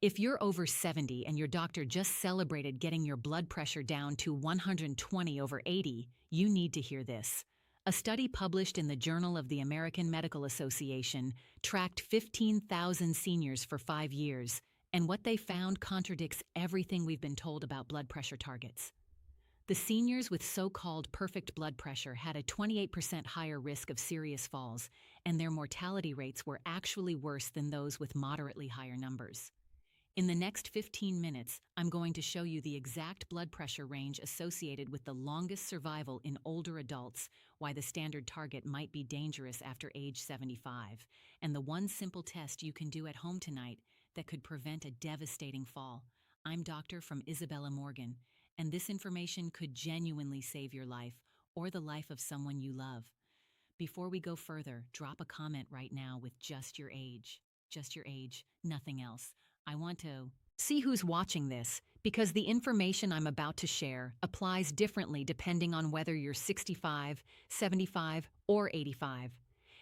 If you're over 70 and your doctor just celebrated getting your blood pressure down to 120/80, you need to hear this. A study published in the Journal of the American Medical Association tracked 15,000 seniors for 5 years, and what they found contradicts everything we've been told about blood pressure targets. The seniors with so-called perfect blood pressure had a 28% higher risk of serious falls, and their mortality rates were actually worse than those with moderately higher numbers. In the next 15 minutes, I'm going to show you the exact blood pressure range associated with the longest survival in older adults, why the standard target might be dangerous after age 75, and the one simple test you can do at home tonight that could prevent a devastating fall. I'm Doctor from Isabella Morgan, and this information could genuinely save your life or the life of someone you love. Before we go further, drop a comment right now with just your age, nothing else. I want to see who's watching this, because the information I'm about to share applies differently depending on whether you're 65, 75, or 85.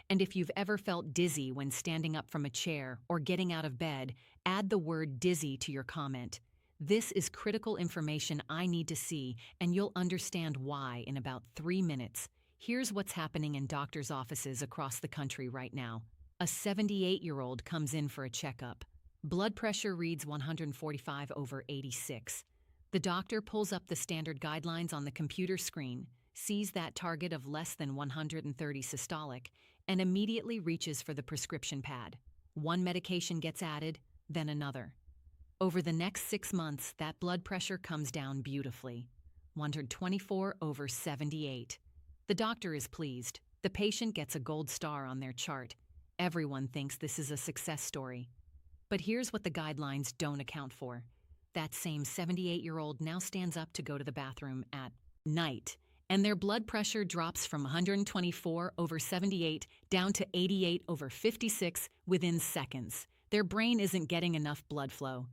And if you've ever felt dizzy when standing up from a chair or getting out of bed, add the word dizzy to your comment. This is critical information I need to see, and you'll understand why in about 3 minutes. Here's what's happening in doctors' offices across the country right now. A 78-year-old comes in for a checkup. Blood pressure reads 145/86. The doctor pulls up the standard guidelines on the computer screen, sees that target of less than 130 systolic, and immediately reaches for the prescription pad. One medication gets added, then another. Over the next 6 months, that blood pressure comes down beautifully. 124/78. The doctor is pleased. The patient gets a gold star on their chart. Everyone thinks this is a success story. But here's what the guidelines don't account for. That same 78-year-old now stands up to go to the bathroom at night, and their blood pressure drops from 124/78 down to 88/56 within seconds. Their brain isn't getting enough blood flow.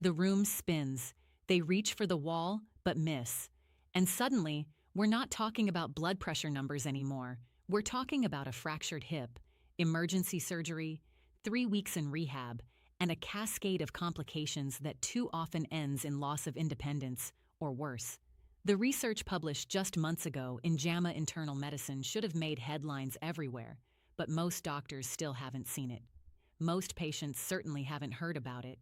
The room spins. They reach for the wall, but miss. And suddenly, we're not talking about blood pressure numbers anymore. We're talking about a fractured hip, emergency surgery, 3 weeks in rehab, and a cascade of complications that too often ends in loss of independence, or worse. The research published just months ago in JAMA Internal Medicine should have made headlines everywhere, but most doctors still haven't seen it. Most patients certainly haven't heard about it.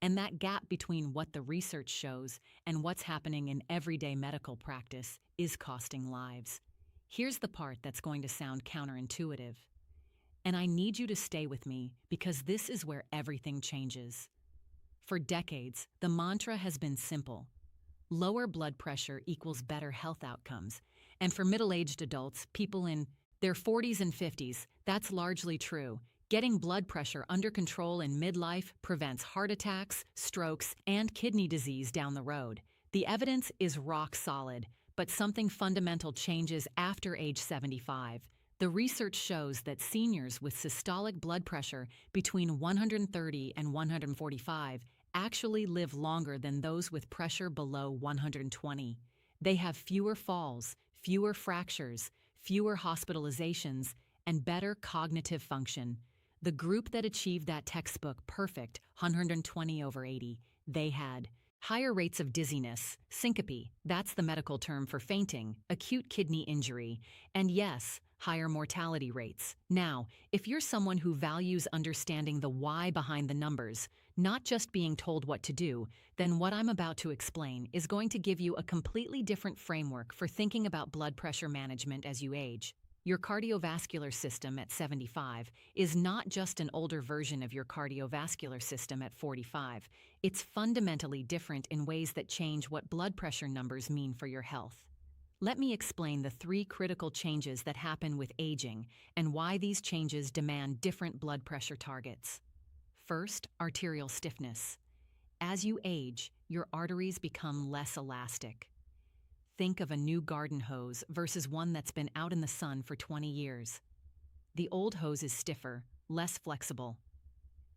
And that gap between what the research shows and what's happening in everyday medical practice is costing lives. Here's the part that's going to sound counterintuitive. And I need you to stay with me, because this is where everything changes. For decades, the mantra has been simple. Lower blood pressure equals better health outcomes. And for middle-aged adults, people in their 40s and 50s, that's largely true. Getting blood pressure under control in midlife prevents heart attacks, strokes, and kidney disease down the road. The evidence is rock solid, but something fundamental changes after age 75. The research shows that seniors with systolic blood pressure between 130 and 145 actually live longer than those with pressure below 120. They have fewer falls, fewer fractures, fewer hospitalizations, and better cognitive function. The group that achieved that textbook perfect 120/80, they had higher rates of dizziness, syncope, that's the medical term for fainting, acute kidney injury, and yes, higher mortality rates. Now, if you're someone who values understanding the why behind the numbers, not just being told what to do, then what I'm about to explain is going to give you a completely different framework for thinking about blood pressure management as you age. Your cardiovascular system at 75 is not just an older version of your cardiovascular system at 45. It's fundamentally different in ways that change what blood pressure numbers mean for your health. Let me explain the 3 critical changes that happen with aging and why these changes demand different blood pressure targets. First, arterial stiffness. As you age, your arteries become less elastic. Think of a new garden hose versus one that's been out in the sun for 20 years. The old hose is stiffer, less flexible.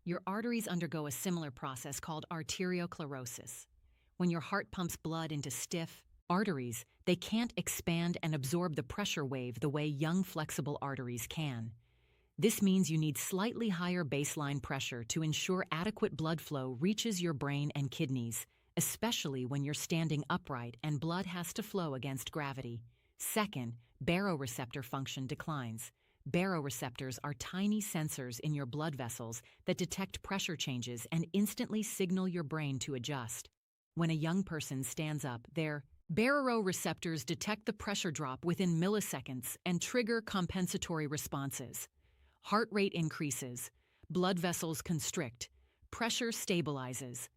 Your arteries undergo a similar process called arteriosclerosis. When your heart pumps blood into stiff arteries, they can't expand and absorb the pressure wave the way young, flexible arteries can. This means you need slightly higher baseline pressure to ensure adequate blood flow reaches your brain and kidneys, especially when you're standing upright and blood has to flow against gravity. Second, baroreceptor function declines. Baroreceptors are tiny sensors in your blood vessels that detect pressure changes and instantly signal your brain to adjust. When a young person stands up, their baroreceptors detect the pressure drop within milliseconds and trigger compensatory responses. Heart rate increases, blood vessels constrict, pressure stabilizes.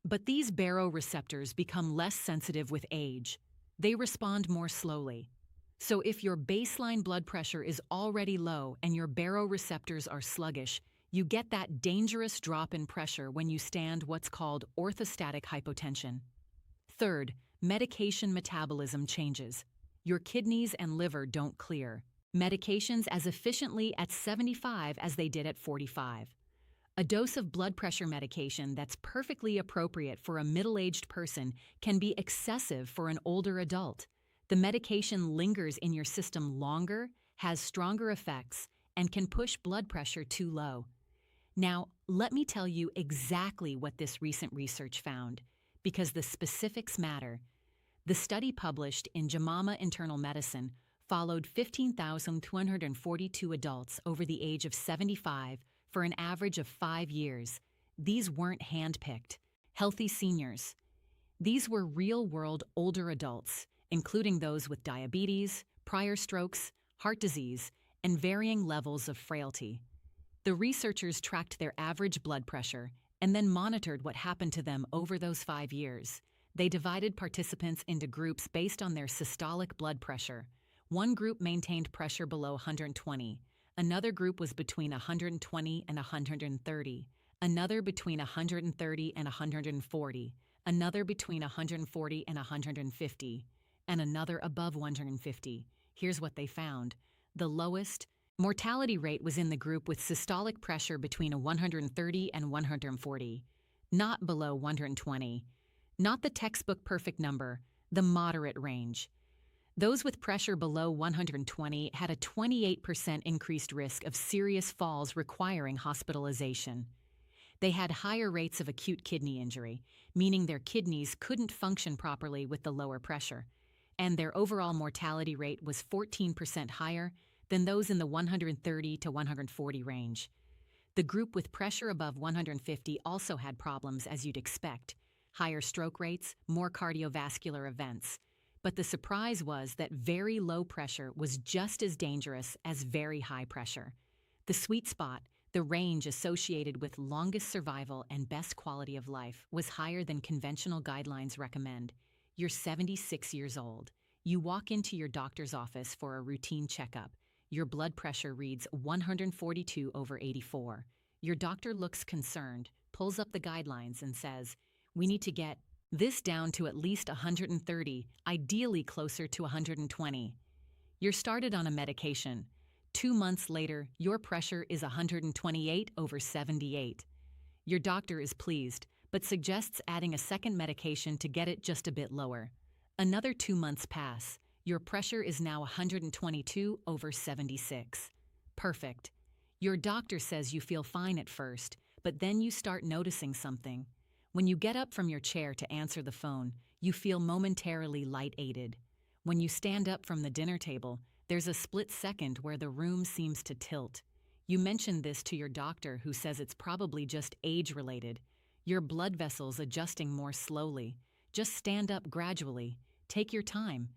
But these baroreceptors become less sensitive with age. They respond more slowly. So if your baseline blood pressure is already low and your baroreceptors are sluggish, you get that dangerous drop in pressure when you stand what's called orthostatic hypotension. Third, medication metabolism changes. Your kidneys and liver don't clear medications as efficiently at 75 as they did at 45. A dose of blood pressure medication that's perfectly appropriate for a middle-aged person can be excessive for an older adult. The medication lingers in your system longer, has stronger effects, and can push blood pressure too low. Now, let me tell you exactly what this recent research found, because the specifics matter. The study published in JAMA Internal Medicine followed 15,242 adults over the age of 75 for an average of 5 years. These weren't handpicked, healthy seniors. These were real-world older adults, including those with diabetes, prior strokes, heart disease, and varying levels of frailty. The researchers tracked their average blood pressure and then monitored what happened to them over those 5 years. They divided participants into groups based on their systolic blood pressure. One group maintained pressure below 120. Another group was between 120 and 130. Another between 130 and 140. Another between 140 and 150. And another above 150. Here's what they found. The lowest mortality rate was in the group with systolic pressure between 130 and 140, not below 120. Not the textbook perfect number, the moderate range. Those with pressure below 120 had a 28% increased risk of serious falls requiring hospitalization. They had higher rates of acute kidney injury, meaning their kidneys couldn't function properly with the lower pressure, and their overall mortality rate was 14% higher than those in the 130 to 140 range. The group with pressure above 150 also had problems, as you'd expect: higher stroke rates, more cardiovascular events. But the surprise was that very low pressure was just as dangerous as very high pressure. The sweet spot, the range associated with longest survival and best quality of life, was higher than conventional guidelines recommend. You're 76 years old. You walk into your doctor's office for a routine checkup. Your blood pressure reads 142/84. Your doctor looks concerned, pulls up the guidelines and says, "We need to get this down to at least 130, ideally closer to 120. You're started on a medication. 2 months later, your pressure is 128/78. Your doctor is pleased, but suggests adding a second medication to get it just a bit lower. Another 2 months pass. Your pressure is now 122/76. Perfect. Your doctor says you feel fine at first, but then you start noticing something. When you get up from your chair to answer the phone, you feel momentarily light-aided. When you stand up from the dinner table, there's a split second where the room seems to tilt. You mention this to your doctor, who says it's probably just age-related. Your blood vessels adjusting more slowly. Just stand up gradually. Take your time.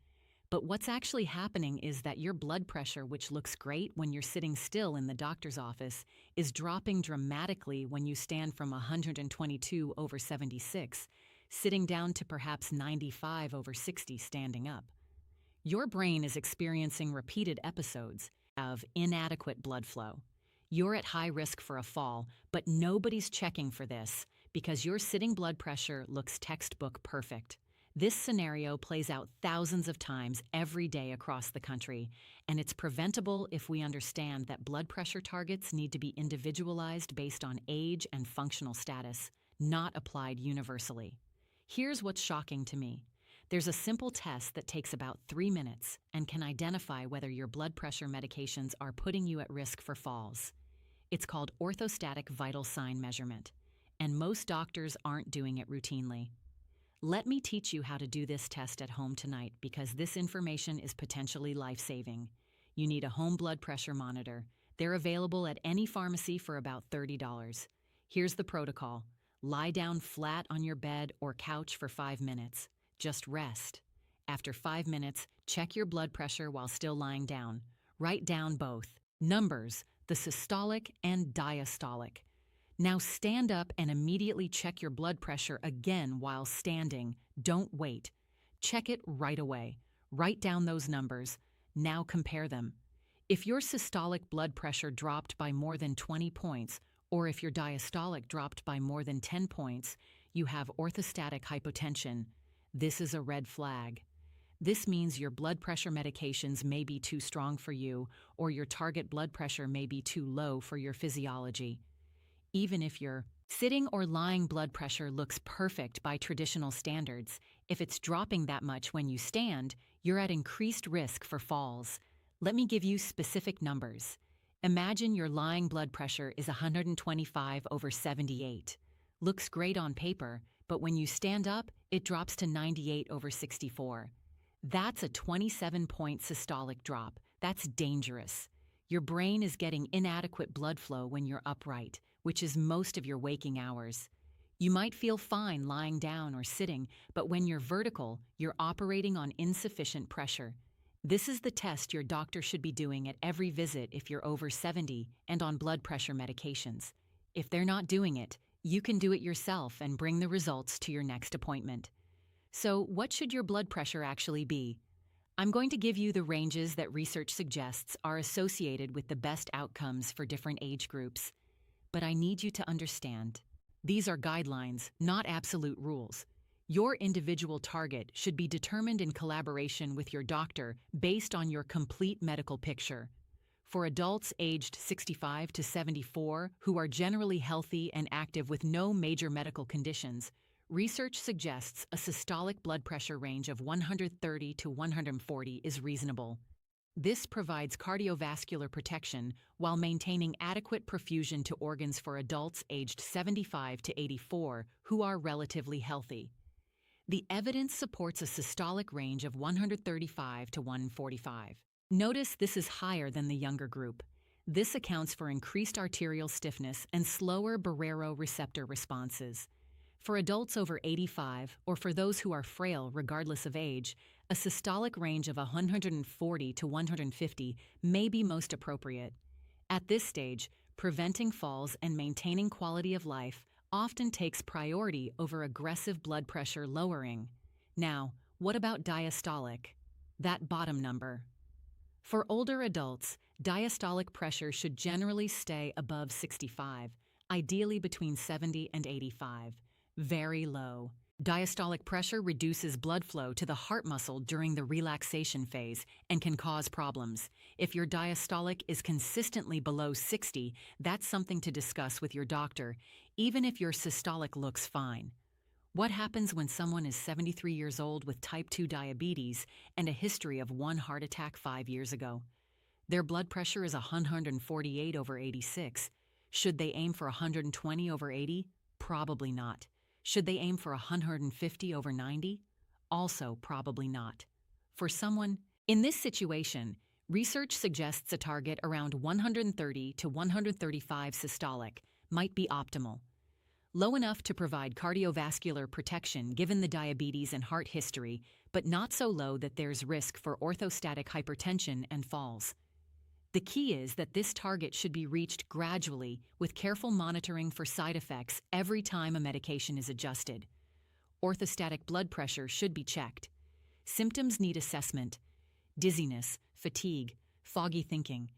But what's actually happening is that your blood pressure, which looks great when you're sitting still in the doctor's office, is dropping dramatically when you stand from 122/76, sitting down to perhaps 95/60 standing up. Your brain is experiencing repeated episodes of inadequate blood flow. You're at high risk for a fall, but nobody's checking for this because your sitting blood pressure looks textbook perfect. This scenario plays out thousands of times every day across the country, and it's preventable if we understand that blood pressure targets need to be individualized based on age and functional status, not applied universally. Here's what's shocking to me. There's a simple test that takes about 3 minutes and can identify whether your blood pressure medications are putting you at risk for falls. It's called orthostatic vital sign measurement, and most doctors aren't doing it routinely. Let me teach you how to do this test at home tonight because this information is potentially life-saving. You need a home blood pressure monitor. They're available at any pharmacy for about $30. Here's the protocol. Lie down flat on your bed or couch for 5 minutes. Just rest. After 5 minutes, check your blood pressure while still lying down. Write down both numbers, the systolic and diastolic. Now stand up and immediately check your blood pressure again while standing. Don't wait. Check it right away. Write down those numbers. Now compare them. If your systolic blood pressure dropped by more than 20 points, or if your diastolic dropped by more than 10 points, you have orthostatic hypotension. This is a red flag. This means your blood pressure medications may be too strong for you, or your target blood pressure may be too low for your physiology. Even if your sitting or lying blood pressure looks perfect by traditional standards, if it's dropping that much when you stand, you're at increased risk for falls. Let me give you specific numbers. Imagine your lying blood pressure is 125/78. Looks great on paper, but when you stand up, it drops to 98/64. That's a 27-point systolic drop. That's dangerous. Your brain is getting inadequate blood flow when you're upright, which is most of your waking hours. You might feel fine lying down or sitting, but when you're vertical, you're operating on insufficient pressure. This is the test your doctor should be doing at every visit if you're over 70 and on blood pressure medications. If they're not doing it, you can do it yourself and bring the results to your next appointment. So, what should your blood pressure actually be? I'm going to give you the ranges that research suggests are associated with the best outcomes for different age groups. But I need you to understand, these are guidelines, not absolute rules. Your individual target should be determined in collaboration with your doctor based on your complete medical picture. For adults aged 65 to 74 who are generally healthy and active with no major medical conditions, research suggests a systolic blood pressure range of 130 to 140 is reasonable. This provides cardiovascular protection while maintaining adequate perfusion to organs for adults aged 75 to 84 who are relatively healthy. The evidence supports a systolic range of 135 to 145. Notice this is higher than the younger group. This accounts for increased arterial stiffness and slower baroreceptor responses. For adults over 85, or for those who are frail regardless of age, a systolic range of 140 to 150 may be most appropriate. At this stage, preventing falls and maintaining quality of life often takes priority over aggressive blood pressure lowering. Now, what about diastolic? That bottom number. For older adults, diastolic pressure should generally stay above 65, ideally between 70 and 85. Very low. Diastolic pressure reduces blood flow to the heart muscle during the relaxation phase and can cause problems. If your diastolic is consistently below 60, that's something to discuss with your doctor, even if your systolic looks fine. What happens when someone is 73 years old with type 2 diabetes and a history of one heart attack 5 years ago? Their blood pressure is 148/86. Should they aim for 120/80? Probably not. Should they aim for 150/90? Also probably not. For someone in this situation, research suggests a target around 130 to 135 systolic might be optimal. Low enough to provide cardiovascular protection given the diabetes and heart history, but not so low that there's risk for orthostatic hypertension and falls. The key is that this target should be reached gradually with careful monitoring for side effects every time a medication is adjusted. Orthostatic blood pressure should be checked. Symptoms need assessment: dizziness, fatigue, foggy thinking.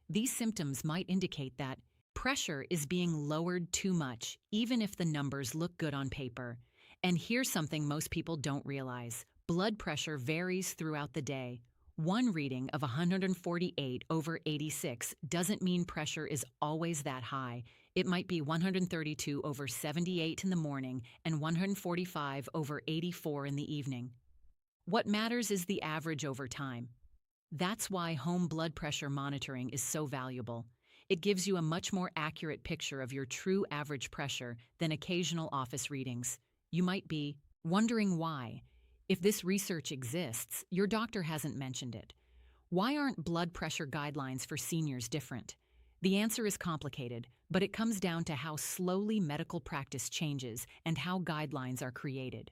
These symptoms might indicate that pressure is being lowered too much, even if the numbers look good on paper. And here's something most people don't realize: blood pressure varies throughout the day. One reading of 148/86 doesn't mean pressure is always that high. It might be 132/78 in the morning and 145/84 in the evening. What matters is the average over time. That's why home blood pressure monitoring is so valuable. It gives you a much more accurate picture of your true average pressure than occasional office readings. You might be wondering why. If this research exists, your doctor hasn't mentioned it. Why aren't blood pressure guidelines for seniors different? The answer is complicated, but it comes down to how slowly medical practice changes and how guidelines are created.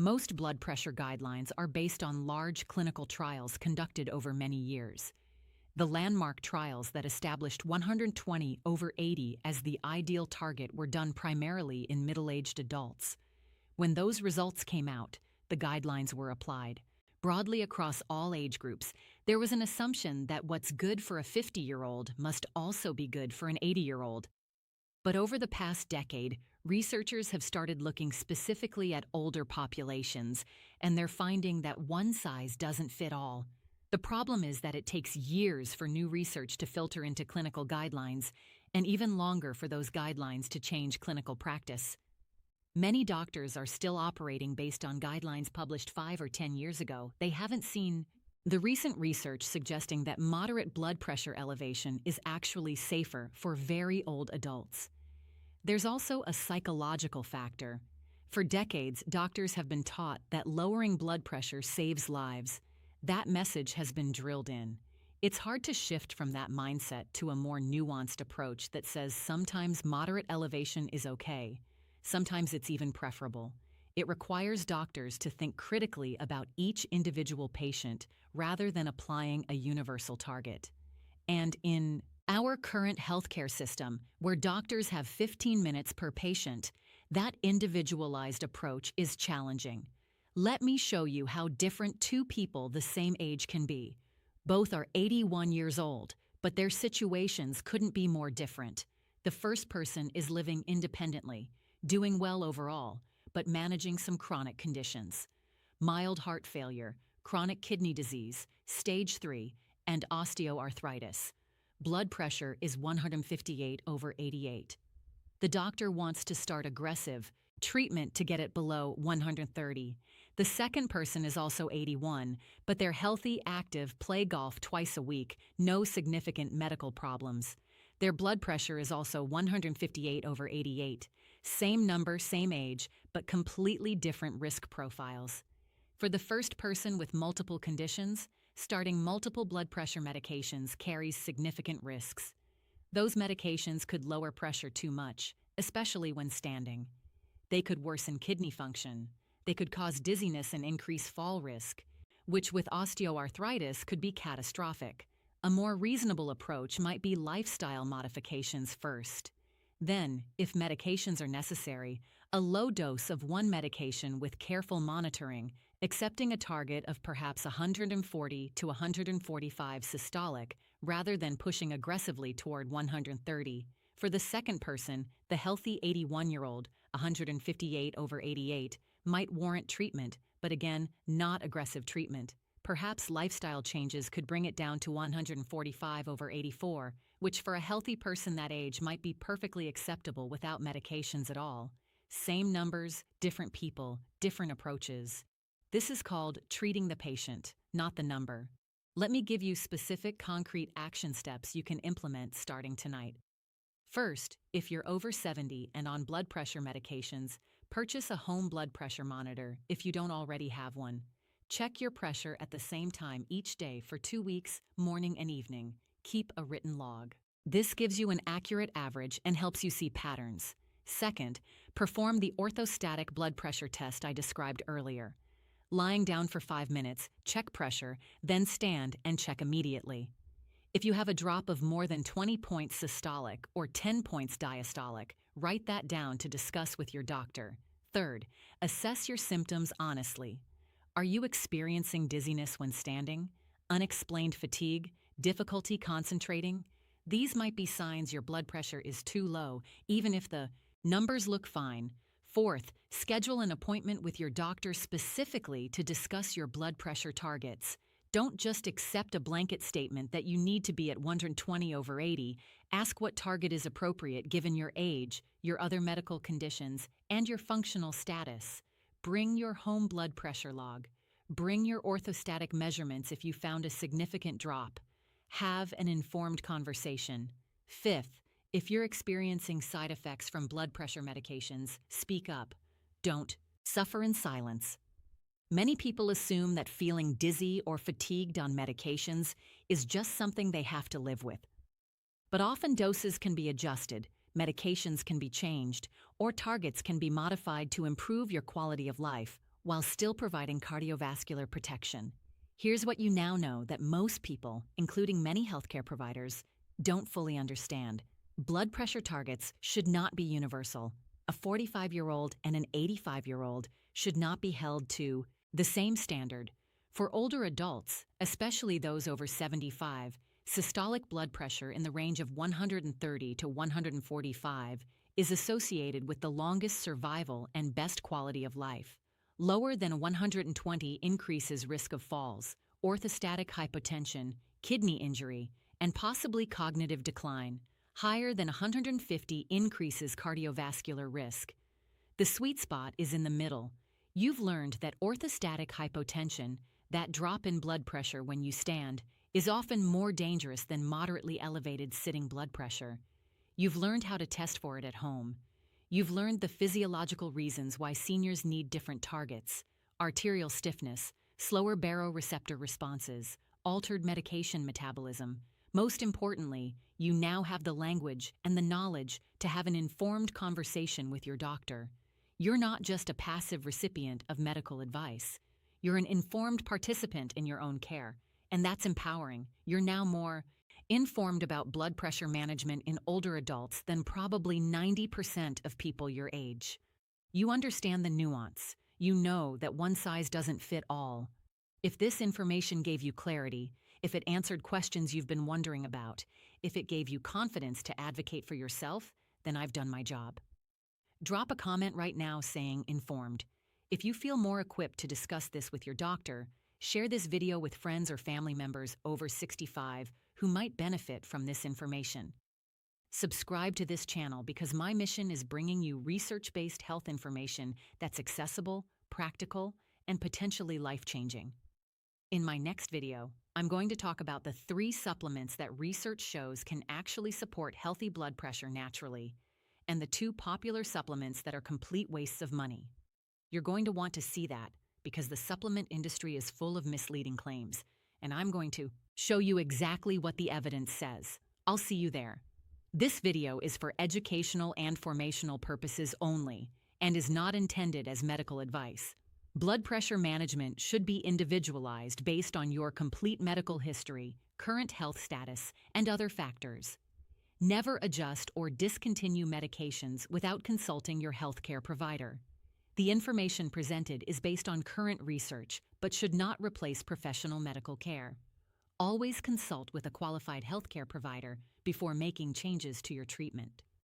Most blood pressure guidelines are based on large clinical trials conducted over many years. The landmark trials that established 120/80 as the ideal target were done primarily in middle-aged adults. When those results came out, the guidelines were applied. Broadly across all age groups, there was an assumption that what's good for a 50-year-old must also be good for an 80-year-old. But over the past decade, researchers have started looking specifically at older populations, and they're finding that one size doesn't fit all. The problem is that it takes years for new research to filter into clinical guidelines, and even longer for those guidelines to change clinical practice. Many doctors are still operating based on guidelines published 5 or 10 years ago. They haven't seen the recent research suggesting that moderate blood pressure elevation is actually safer for very old adults. There's also a psychological factor. For decades, doctors have been taught that lowering blood pressure saves lives. That message has been drilled in. It's hard to shift from that mindset to a more nuanced approach that says sometimes moderate elevation is okay. Sometimes it's even preferable. It requires doctors to think critically about each individual patient rather than applying a universal target. And in our current healthcare system, where doctors have 15 minutes per patient, that individualized approach is challenging. Let me show you how different two people the same age can be. Both are 81 years old, but their situations couldn't be more different. The first person is living independently, doing well overall, but managing some chronic conditions. Mild heart failure, chronic kidney disease, stage 3, and osteoarthritis. Blood pressure is 158/88. The doctor wants to start aggressive treatment to get it below 130. The second person is also 81, but they're healthy, active, play golf twice a week, no significant medical problems. Their blood pressure is also 158/88. Same number, same age, but completely different risk profiles. For the first person with multiple conditions, starting multiple blood pressure medications carries significant risks. Those medications could lower pressure too much, especially when standing. They could worsen kidney function. They could cause dizziness and increase fall risk, which with osteoarthritis could be catastrophic. A more reasonable approach might be lifestyle modifications first. Then, if medications are necessary, a low dose of one medication with careful monitoring, accepting a target of perhaps 140 to 145 systolic rather than pushing aggressively toward 130. For the second person, the healthy 81-year-old, 158/88, might warrant treatment, but again, not aggressive treatment. Perhaps lifestyle changes could bring it down to 145/84, which for a healthy person that age might be perfectly acceptable without medications at all. Same numbers, different people, different approaches. This is called treating the patient, not the number. Let me give you specific concrete action steps you can implement starting tonight. First, if you're over 70 and on blood pressure medications, purchase a home blood pressure monitor if you don't already have one. Check your pressure at the same time each day for 2 weeks, morning and evening. Keep a written log. This gives you an accurate average and helps you see patterns. Second, perform the orthostatic blood pressure test I described earlier. Lying down for 5 minutes, check pressure, then stand and check immediately. If you have a drop of more than 20 points systolic or 10 points diastolic, write that down to discuss with your doctor. Third, assess your symptoms honestly. Are you experiencing dizziness when standing? Unexplained fatigue? Difficulty concentrating? These might be signs your blood pressure is too low, even if the numbers look fine. Fourth, schedule an appointment with your doctor specifically to discuss your blood pressure targets. Don't just accept a blanket statement that you need to be at 120/80. Ask what target is appropriate given your age, your other medical conditions, and your functional status. Bring your home blood pressure log. Bring your orthostatic measurements if you found a significant drop. Have an informed conversation. Fifth, if you're experiencing side effects from blood pressure medications, speak up. Don't suffer in silence. Many people assume that feeling dizzy or fatigued on medications is just something they have to live with. But often doses can be adjusted, medications can be changed, or targets can be modified to improve your quality of life while still providing cardiovascular protection. Here's what you now know that most people, including many healthcare providers, don't fully understand. Blood pressure targets should not be universal. A 45-year-old and an 85-year-old should not be held to the same standard. For older adults, especially those over 75, systolic blood pressure in the range of 130 to 145 is associated with the longest survival and best quality of life. Lower than 120 increases risk of falls, orthostatic hypotension, kidney injury, and possibly cognitive decline. Higher than 150 increases cardiovascular risk. The sweet spot is in the middle. You've learned that orthostatic hypotension, that drop in blood pressure when you stand, is often more dangerous than moderately elevated sitting blood pressure. You've learned how to test for it at home. You've learned the physiological reasons why seniors need different targets: arterial stiffness, slower baroreceptor responses, altered medication metabolism. Most importantly, you now have the language and the knowledge to have an informed conversation with your doctor. You're not just a passive recipient of medical advice. You're an informed participant in your own care, and that's empowering. You're now more informed about blood pressure management in older adults than probably 90% of people your age. You understand the nuance. You know that one size doesn't fit all. If this information gave you clarity, if it answered questions you've been wondering about, if it gave you confidence to advocate for yourself, then I've done my job. Drop a comment right now saying informed. If you feel more equipped to discuss this with your doctor, share this video with friends or family members over 65 who might benefit from this information. Subscribe to this channel because my mission is bringing you research-based health information that's accessible, practical, and potentially life-changing. In my next video, I'm going to talk about the 3 supplements that research shows can actually support healthy blood pressure naturally, and the 2 popular supplements that are complete wastes of money. You're going to want to see that because the supplement industry is full of misleading claims, and I'm going to show you exactly what the evidence says. I'll see you there. This video is for educational and formational purposes only and is not intended as medical advice. Blood pressure management should be individualized based on your complete medical history, current health status, and other factors. Never adjust or discontinue medications without consulting your healthcare provider. The information presented is based on current research, but should not replace professional medical care. Always consult with a qualified healthcare provider before making changes to your treatment.